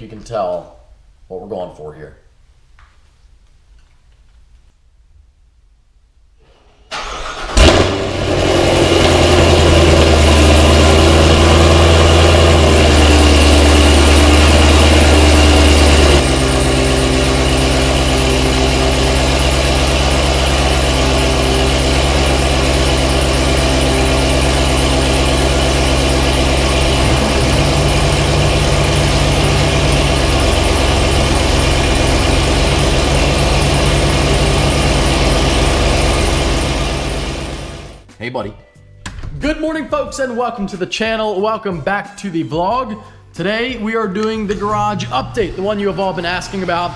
you can tell what we're going for here. Hey buddy. Good morning folks and welcome to the channel. Welcome back to the vlog. Today we are doing the garage update, the one you have all been asking about.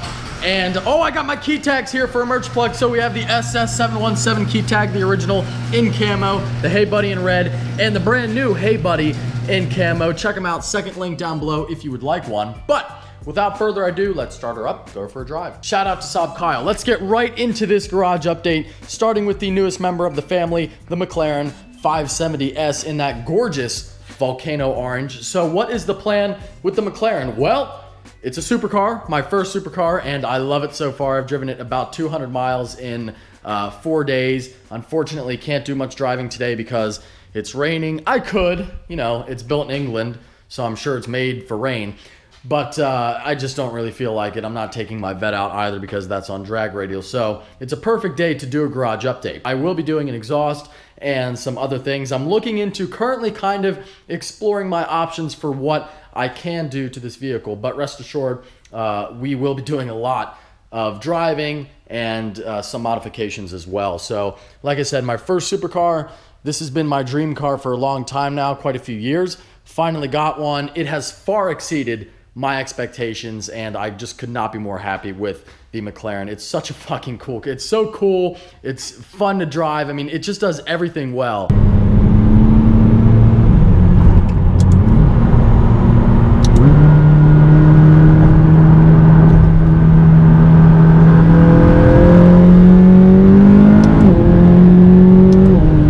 And oh, I got my key tags here for a merch plug. So we have the SS717 key tag, the original in camo, the Hey Buddy in red, and the brand new Hey Buddy in camo. Check them out, second link down below if you would like one. But without further ado, let's start her up, go for a drive. Shout out to Saab Kyle. Let's get right into this garage update, starting with the newest member of the family, the McLaren 570S in that gorgeous volcano orange. So what is the plan with the McLaren? Well, it's a supercar, my first supercar, and I love it so far. I've driven it about 200 miles in 4 days. Unfortunately, can't do much driving today because it's raining. I could, you know, it's built in England, so I'm sure it's made for rain. But I just don't really feel like it. I'm not taking my vet out either because that's on drag radial. So it's a perfect day to do a garage update. I will be doing an exhaust and some other things. I'm looking into currently kind of exploring my options for what I can do to this vehicle. But rest assured, we will be doing a lot of driving and some modifications as well. So like I said, my first supercar, this has been my dream car for a long time now, quite a few years. Finally got one. It has far exceeded my expectations, and I just could not be more happy with the McLaren. It's such a fucking cool, it's so cool, it's fun to drive. I mean, it just does everything well.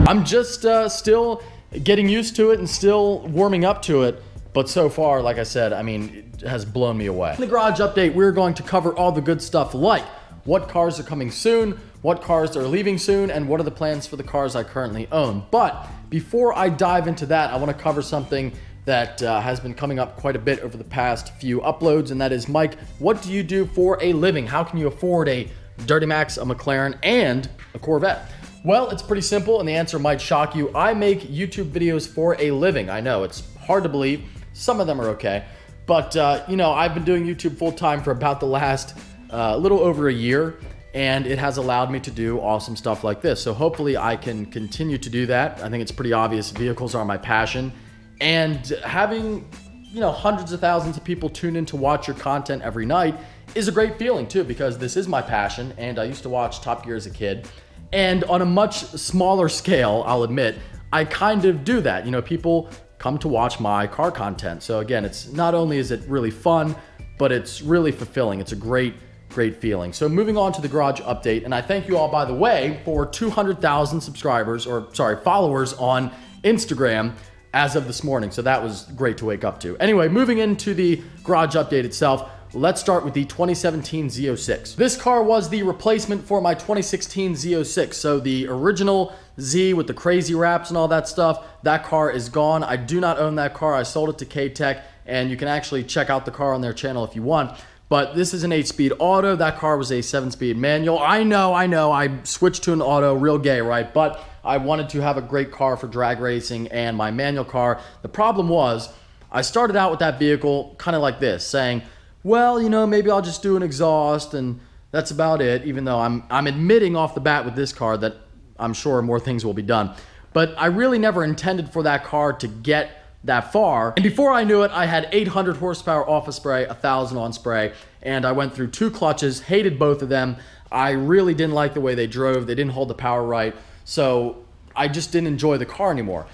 I'm just still getting used to it and still warming up to it. But so far, like I said, I mean, it has blown me away. In the garage update, we're going to cover all the good stuff like what cars are coming soon, what cars are leaving soon, and what are the plans for the cars I currently own. But before I dive into that, I want to cover something that has been coming up quite a bit over the past few uploads, and that is, Mike, what do you do for a living? How can you afford a Duramax, a McLaren, and a Corvette? Well, it's pretty simple, and the answer might shock you. I make YouTube videos for a living. I know, it's hard to believe. Some of them are okay, but you know, I've been doing YouTube full time for about the last little over a year, and it has allowed me to do awesome stuff like this. So hopefully I can continue to do that. I think it's pretty obvious vehicles are my passion, and having, you know, hundreds of thousands of people tune in to watch your content every night is a great feeling too, because this is my passion, and I used to watch Top Gear as a kid, and on a much smaller scale, I'll admit, I kind of do that. You know, people come to watch my car content. So again, it's not only is it really fun, but it's really fulfilling. It's a great feeling. So moving on to the garage update, and I thank you all, by the way, for 200,000 subscribers, or sorry, followers on Instagram as of this morning. So that was great to wake up to. Anyway, moving into the garage update itself, let's start with the 2017 Z06. This car was the replacement for my 2016 Z06. So the original Z with the crazy wraps and all that stuff, that car is gone. I do not own that car. I sold it to K-Tech, and you can actually check out the car on their channel if you want. But this is an 8-speed auto. That car was a 7-speed manual. I know, I switched to an auto, real gay, right? But I wanted to have a great car for drag racing and my manual car. The problem was, I started out with that vehicle kind of like this, saying, well, you know, maybe I'll just do an exhaust and that's about it, even though I'm admitting off the bat with this car that I'm sure more things will be done. But I really never intended for that car to get that far. And before I knew it, I had 800 horsepower off of spray, 1,000 on spray, and I went through 2 clutches, hated both of them. I really didn't like the way they drove. They didn't hold the power right. So I just didn't enjoy the car anymore.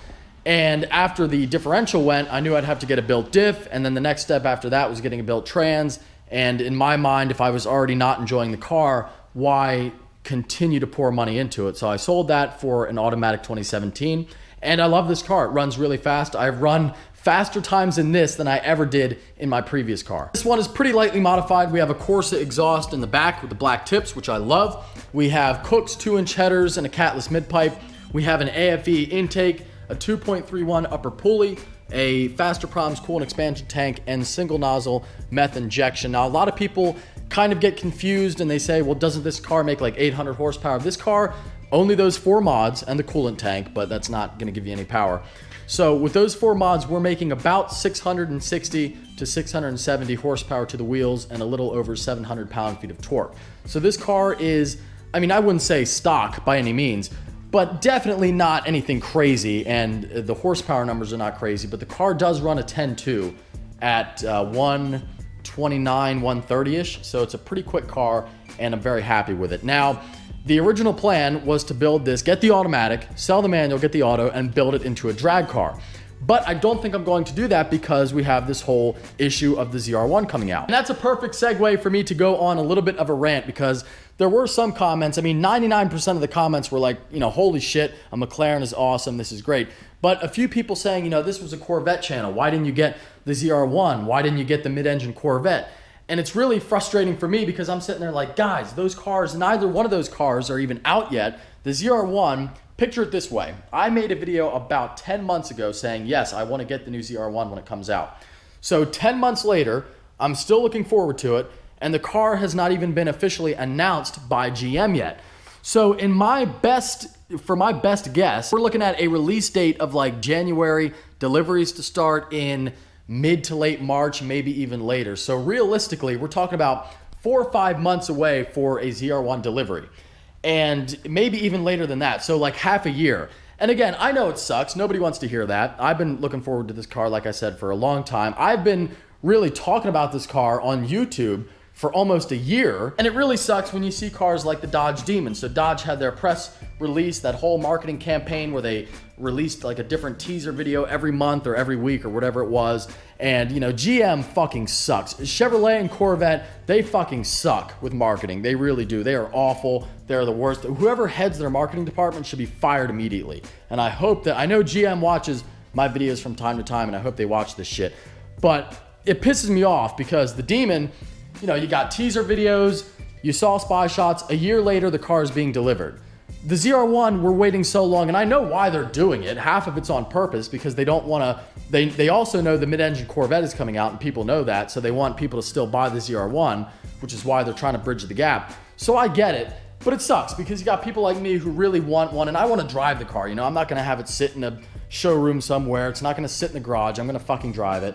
And after the differential went, I knew I'd have to get a built diff, and then the next step after that was getting a built trans. And in my mind, if I was already not enjoying the car, why continue to pour money into it? So I sold that for an automatic 2017, and I love this car. It runs really fast. I've run faster times in this than I ever did in my previous car. This one is pretty lightly modified. We have a Corsa exhaust in the back with the black tips, which I love. We have Cook's 2-inch headers and a catless mid-pipe. We have an AFE intake, a 2.31 upper pulley, a Faster Proms coolant expansion tank, and single nozzle meth injection. Now, a lot of people kind of get confused and they say, well, doesn't this car make like 800 horsepower? This car, only those 4 mods and the coolant tank, but that's not gonna give you any power. So with those 4 mods, we're making about 660 to 670 horsepower to the wheels and a little over 700 pound-feet of torque. So this car is, I mean, I wouldn't say stock by any means, but definitely not anything crazy, and the horsepower numbers are not crazy, but the car does run a 10.2 at 129, 130-ish, so it's a pretty quick car, and I'm very happy with it. Now, the original plan was to build this, get the automatic, sell the manual, get the auto, and build it into a drag car. But I don't think I'm going to do that because we have this whole issue of the ZR1 coming out. And that's a perfect segue for me to go on a little bit of a rant, because there were some comments. I mean, 99% of the comments were like, you know, holy shit, a McLaren is awesome, this is great. But a few people saying, you know, this was a Corvette channel. Why didn't you get the ZR1? Why didn't you get the mid-engine Corvette? And it's really frustrating for me because I'm sitting there like, guys, those cars, neither one of those cars are even out yet. The ZR1, picture it this way. I made a video about 10 months ago saying, yes, I want to get the new ZR1 when it comes out. So 10 months later, I'm still looking forward to it, and the car has not even been officially announced by GM yet. So for my best guess, we're looking at a release date of like January, deliveries to start in mid to late March, maybe even later. So realistically, we're talking about 4 or 5 months away for a ZR1 delivery, and maybe even later than that. So like half a year. And again, I know it sucks. Nobody wants to hear that. I've been looking forward to this car, like I said, for a long time. I've been really talking about this car on YouTube for almost a year. And it really sucks when you see cars like the Dodge Demon. So Dodge had their press release, that whole marketing campaign where they released like a different teaser video every month or every week or whatever it was. And you know, GM fucking sucks. Chevrolet and Corvette, they fucking suck with marketing. They really do. They are awful. They're the worst. Whoever heads their marketing department should be fired immediately. And I hope that, I know GM watches my videos from time to time, and I hope they watch this shit. But it pisses me off because the Demon, you know, you got teaser videos, you saw spy shots, a year later the car is being delivered. The ZR1, we're waiting so long, and I know why they're doing it. Half of it's on purpose because they don't want to, they also know the mid-engine Corvette is coming out, and people know that, so they want people to still buy the ZR1, which is why they're trying to bridge the gap. So I get it, but it sucks because you got people like me who really want one, and I want to drive the car. You know, I'm not going to have it sit in a showroom somewhere. It's not going to sit in the garage. I'm going to fucking drive it.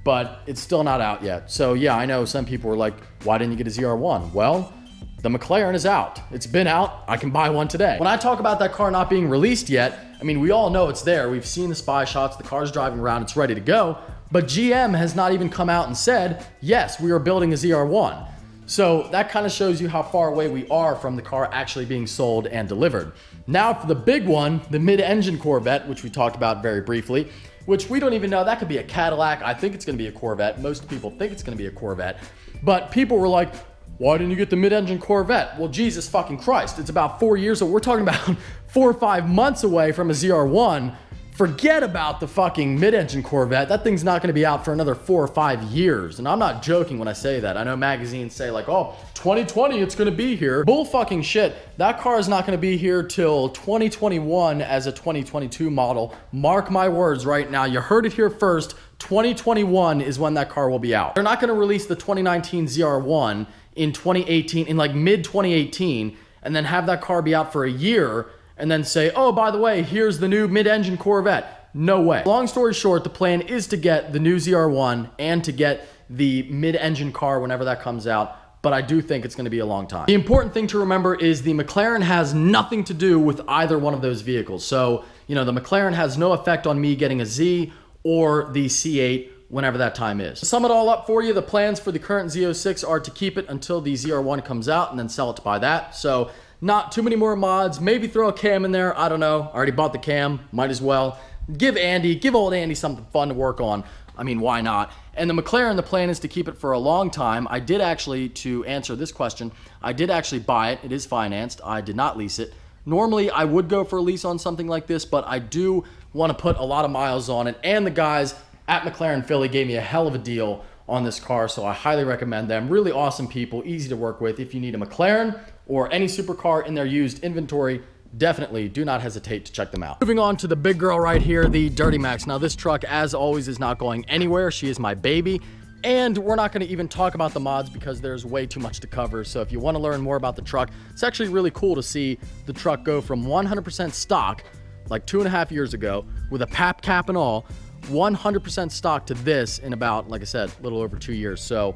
But it's still not out yet. So yeah, I know some people were like, why didn't you get a ZR1? Well, the McLaren is out. It's been out. I can buy one today. When I talk about that car not being released yet, I mean, we all know it's there. We've seen the spy shots. The car's driving around. It's ready to go. But GM has not even come out and said, yes, we are building a ZR1. So that kind of shows you how far away we are from the car actually being sold and delivered. Now for the big one, the mid-engine Corvette, which we talked about very briefly, which we don't even know. That could be a Cadillac. I think it's going to be a Corvette. Most people think it's going to be a Corvette. But people were like, why didn't you get the mid-engine Corvette? Well, Jesus fucking Christ. It's about 4 years. So we're talking about 4 or 5 months away from a ZR1. Forget about the fucking mid-engine Corvette. That thing's not going to be out for another 4 or 5 years. And I'm not joking when I say that. I know magazines say like, oh, 2020, it's going to be here. Bull fucking shit. That car is not going to be here till 2021 as a 2022 model. Mark my words right now. You heard it here first. 2021 is when that car will be out. They're not going to release the 2019 ZR1 in 2018, in like mid 2018, and then have that car be out for a year and then say, oh, by the way, here's the new mid-engine Corvette. No way. Long story short, the plan is to get the new ZR1 and to get the mid-engine car whenever that comes out, but I do think it's going to be a long time. The important thing to remember is the McLaren has nothing to do with either one of those vehicles. So, you know, the McLaren has no effect on me getting a Z or the C8 whenever that time is. To sum it all up for you, the plans for the current Z06 are to keep it until the ZR1 comes out and then sell it to buy that. So not too many more mods, maybe throw a cam in there, I don't know. I already bought the cam, might as well. Give old Andy something fun to work on. I mean, why not? And the McLaren, the plan is to keep it for a long time. I did actually, to answer this question, I did actually buy it. It is financed. I did not lease it. Normally, I would go for a lease on something like this, but I do want to put a lot of miles on it. And the guys at McLaren Philly gave me a hell of a deal on this car, so I highly recommend them. Really awesome people, easy to work with. If you need a McLaren or any supercar in their used inventory, definitely do not hesitate to check them out. Moving on to the big girl right here, the Duramax. Now this truck, as always, is not going anywhere. She is my baby. And we're not going to even talk about the mods because there's way too much to cover. So if you want to learn more about the truck, it's actually really cool to see the truck go from 100% stock, like 2.5 years ago, with a PAP cap and all, 100% stock to this in about, like I said, a little over 2 years. So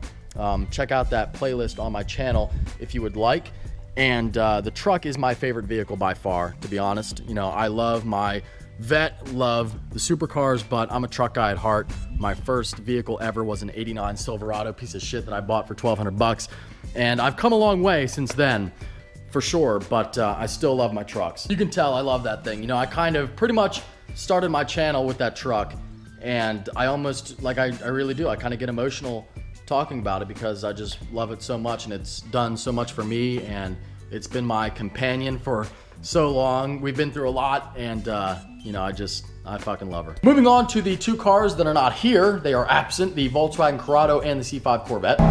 check out that playlist on my channel if you would like. And the truck is my favorite vehicle by far, to be honest. You know, I love my Vet, love the supercars, but I'm a truck guy at heart. My first vehicle ever was an '89 Silverado piece of shit that I bought for $1,200, and I've come a long way since then, for sure. But I still love my trucks. You can tell I love that thing. You know, I kind of pretty much started my channel with that truck, and I almost like I really do. I kind of get emotional talking about it because I just love it so much, and it's done so much for me, and it's been my companion for so long. We've been through a lot, and you know, I fucking love her. Moving on to the two cars that are not here. They are absent, the Volkswagen Corrado and the C5 Corvette.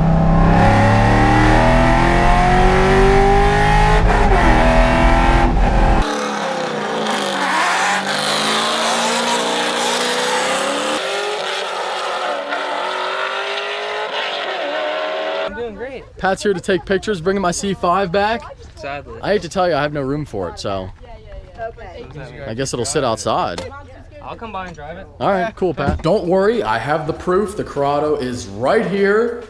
I'm doing great. Pat's here to take pictures, bringing my C5 back. Sadly. I hate to tell you, I have no room for it, so I guess it'll sit outside. I'll come by and drive it. All right, cool, Pat. Don't worry, I have the proof. The Corrado is right here,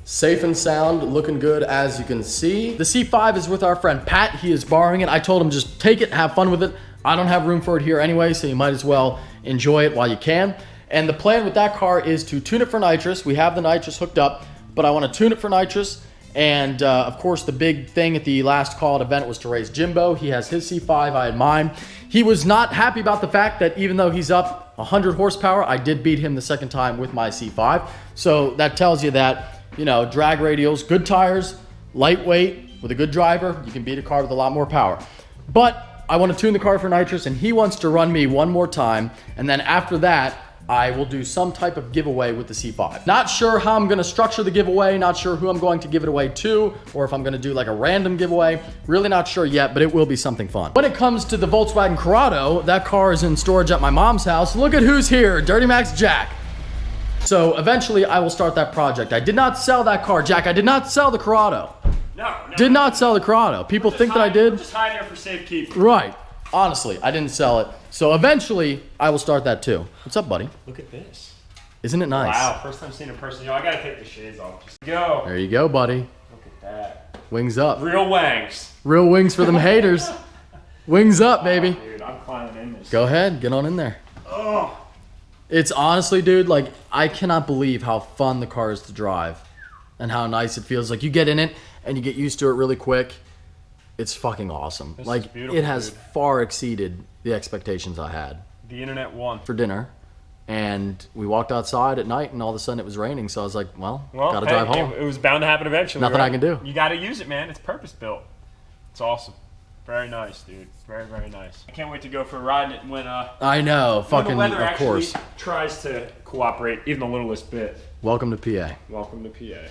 safe and sound, looking good as you can see. The C5 is with our friend Pat. He is borrowing it. I told him just take it, have fun with it. I don't have room for it here anyway, so you might as well enjoy it while you can. And the plan with that car is to tune it for nitrous. We have the nitrous hooked up, but I want to tune it for nitrous. And of course, the big thing at the last call-out event was to race Jimbo. He has his C5, I had mine. He was not happy about the fact that even though he's up 100 horsepower, I did beat him the second time with my C5. So that tells you that, you know, drag radials, good tires, lightweight, with a good driver, you can beat a car with a lot more power. But I want to tune the car for nitrous, and he wants to run me one more time. And then after that, I will do some type of giveaway with the C5. Not sure how I'm gonna structure the giveaway, not sure who I'm going to give it away to, or if I'm gonna do like a random giveaway. Really not sure yet, but it will be something fun. When it comes to the Volkswagen Corrado, that car is in storage at my mom's house. Look at who's here, Dirty Max Jack. So eventually I will start that project. I did not sell that car, Jack. I did not sell the Corrado. No. Did not sell the Corrado. People think that I did. We're just hiding there for safekeeping. Right. Honestly, I didn't sell it. So eventually, I will start that too. What's up, buddy? Look at this. Isn't it nice? Wow, first time seeing it in person. Yo, I gotta take the shades off. Just go. There you go, buddy. Look at that. Wings up. Real wangs. Real wings for them haters. Wings up, baby. Dude, I'm climbing in this. Go ahead, get on in there. Oh. It's honestly, dude, like, I cannot believe how fun the car is to drive and how nice it feels. Like, you get in it and you get used to it really quick. It's fucking awesome. This like, is beautiful, it has dude. far exceeded the expectations I had. The internet won. For dinner, and we walked outside at night, and all of a sudden it was raining. So I was like, "Well, gotta drive home." It was bound to happen eventually. Nothing right? I can do. You gotta use it, man. It's purpose built. It's awesome. Very nice, dude. Very, very nice. I can't wait to go for a ride in it when I know, when fucking, the weather of course. actually tries to cooperate even the littlest bit. Welcome to PA. Welcome to PA.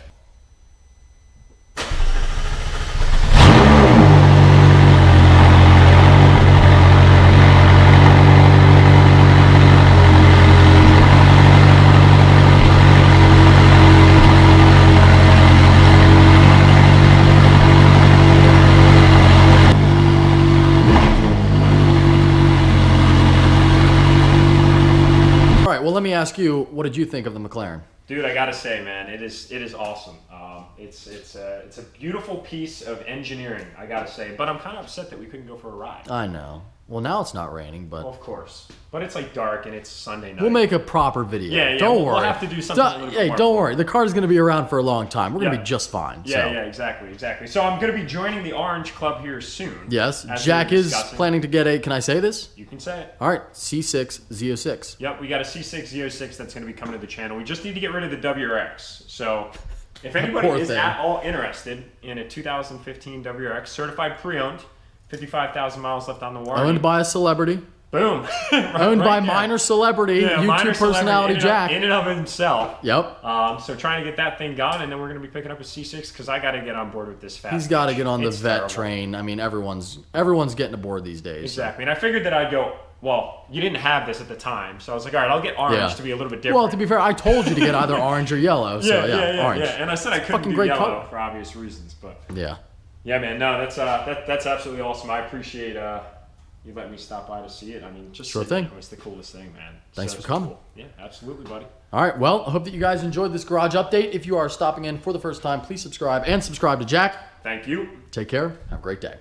Well, let me ask you, what did you think of the McLaren? Dude, I gotta say, man, it is awesome. It's a beautiful piece of engineering, I gotta say. But I'm kind of upset that we couldn't go for a ride. I know. Well, now it's not raining, but Well, of course. But it's like dark and it's Sunday night. we'll make a proper video. Yeah, Don't we'll worry. have to do something a little bit Hey, more don't fun. worry. The car's gonna be around for a long time. We're gonna Yeah. be just fine. Yeah, so. yeah, exactly. So I'm gonna be joining the Orange Club here soon. Yes, as we Jack were is discussing. planning to get a. Can I say this? You can say it. All right, C8 Z06. Yep, we got a C6 Z06 that's going to be coming to the channel. We just need to get rid of the WRX. So if anybody Poor is thing. at all interested in a 2015 WRX, certified pre-owned, 55,000 miles left on the warranty. Owned by a celebrity. Boom. Owned by minor celebrity, YouTube minor personality Jack. In and of himself. Yep. So trying to get that thing gone, and then we're going to be picking up a C6 because I got to get on board with this fast. He's got to get on the It's vet terrible. train. I mean, everyone's getting aboard these days. Exactly. And I figured that I'd go, well, you didn't have this at the time. So I was like, all right, I'll get orange to be a little bit different. Well, to be fair, I told you to get either orange or yellow. So orange. Yeah. And I said I couldn't fucking do great yellow color. for obvious reasons. But Yeah. yeah, man, no, that's absolutely awesome. I appreciate you letting me stop by to see it. I mean, just Sure sitting thing. there was the coolest thing, man. Thanks for coming. Cool. Yeah, absolutely, buddy. All right. Well, I hope that you guys enjoyed this garage update. If you are stopping in for the first time, please subscribe and subscribe to Jack. Thank you. Take care. Have a great day.